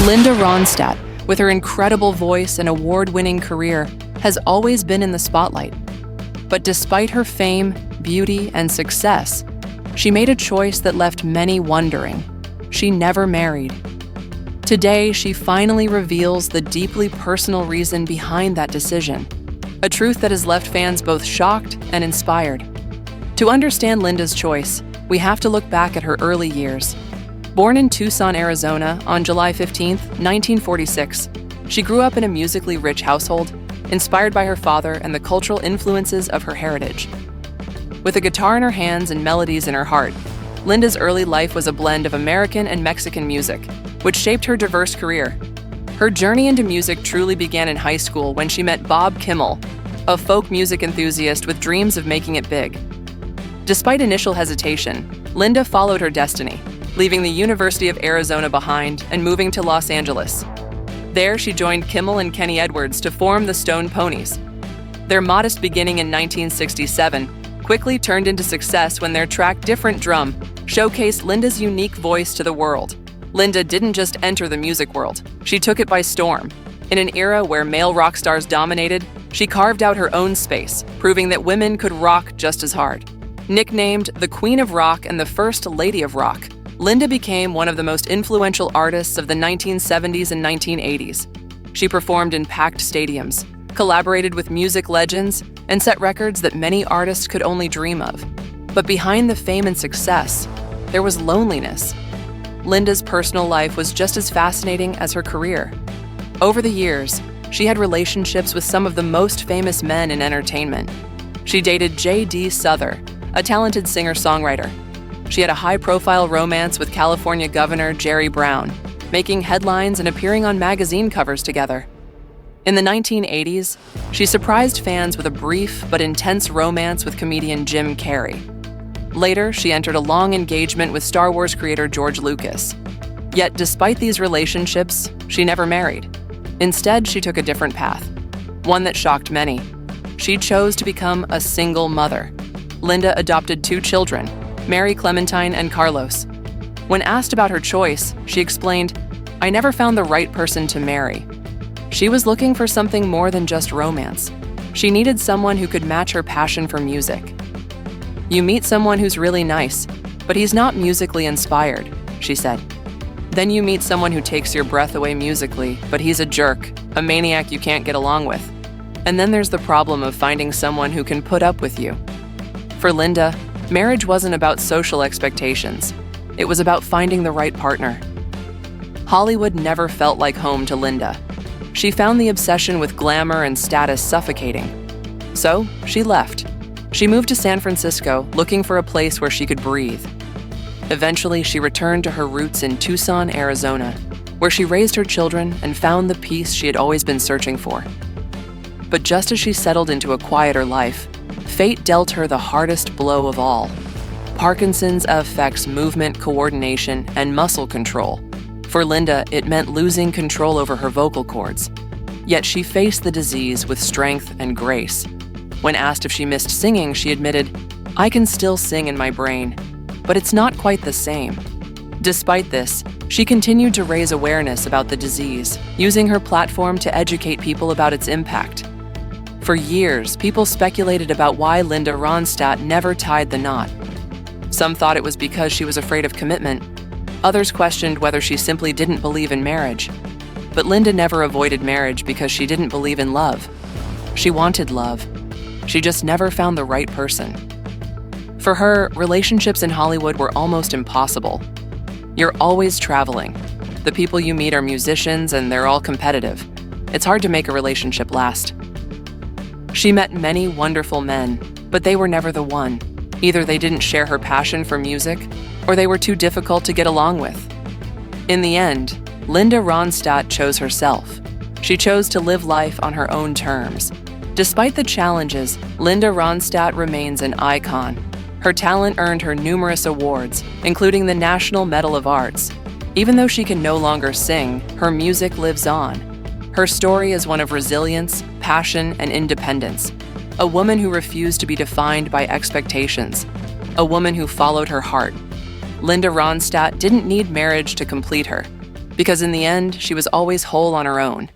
Linda Ronstadt, with her incredible voice and award-winning career, has always been in the spotlight. But despite her fame, beauty, and success, she made a choice that left many wondering. She never married. Today, she finally reveals the deeply personal reason behind that decision, a truth that has left fans both shocked and inspired. To understand Linda's choice, we have to look back at her early years. Born in Tucson, Arizona on July 15, 1946, she grew up in a musically rich household, inspired by her father and the cultural influences of her heritage. With a guitar in her hands and melodies in her heart, Linda's early life was a blend of American and Mexican music, which shaped her diverse career. Her journey into music truly began in high school when she met Bob Kimmel, a folk music enthusiast with dreams of making it big. Despite initial hesitation, Linda followed her destiny, leaving the University of Arizona behind and moving to Los Angeles. There, she joined Kimmel and Kenny Edwards to form the Stone Ponies. Their modest beginning in 1967 quickly turned into success when their track Different Drum showcased Linda's unique voice to the world. Linda didn't just enter the music world, she took it by storm. In an era where male rock stars dominated, she carved out her own space, proving that women could rock just as hard. Nicknamed the Queen of Rock and the First Lady of Rock, Linda became one of the most influential artists of the 1970s and 1980s. She performed in packed stadiums, collaborated with music legends, and set records that many artists could only dream of. But behind the fame and success, there was loneliness. Linda's personal life was just as fascinating as her career. Over the years, she had relationships with some of the most famous men in entertainment. She dated J.D. Souther, a talented singer-songwriter. She had a high-profile romance with California Governor Jerry Brown, making headlines and appearing on magazine covers together. In the 1980s, she surprised fans with a brief but intense romance with comedian Jim Carrey. Later, she entered a long engagement with Star Wars creator George Lucas. Yet, despite these relationships, she never married. Instead, she took a different path, one that shocked many. She chose to become a single mother. Linda adopted 2 children, Mary Clementine and Carlos. When asked about her choice, she explained, "I never found the right person to marry." She was looking for something more than just romance. She needed someone who could match her passion for music. "You meet someone who's really nice, but he's not musically inspired," she said. "Then you meet someone who takes your breath away musically, but he's a jerk, a maniac you can't get along with. And then there's the problem of finding someone who can put up with you." For Linda, marriage wasn't about social expectations. It was about finding the right partner. Hollywood never felt like home to Linda. She found the obsession with glamour and status suffocating. So, she left. She moved to San Francisco, looking for a place where she could breathe. Eventually, she returned to her roots in Tucson, Arizona, where she raised her children and found the peace she had always been searching for. But just as she settled into a quieter life, fate dealt her the hardest blow of all. Parkinson's affects movement coordination and muscle control. For Linda, it meant losing control over her vocal cords. Yet she faced the disease with strength and grace. When asked if she missed singing, she admitted, "I can still sing in my brain, but it's not quite the same." Despite this, she continued to raise awareness about the disease, using her platform to educate people about its impact. For years, people speculated about why Linda Ronstadt never tied the knot. Some thought it was because she was afraid of commitment. Others questioned whether she simply didn't believe in marriage. But Linda never avoided marriage because she didn't believe in love. She wanted love. She just never found the right person. For her, relationships in Hollywood were almost impossible. You're always traveling. The people you meet are musicians and they're all competitive. It's hard to make a relationship last. She met many wonderful men, but they were never the one. Either they didn't share her passion for music, or they were too difficult to get along with. In the end, Linda Ronstadt chose herself. She chose to live life on her own terms. Despite the challenges, Linda Ronstadt remains an icon. Her talent earned her numerous awards, including the National Medal of Arts. Even though she can no longer sing, her music lives on. Her story is one of resilience, passion, and independence. A woman who refused to be defined by expectations. A woman who followed her heart. Linda Ronstadt didn't need marriage to complete her. Because in the end, she was always whole on her own.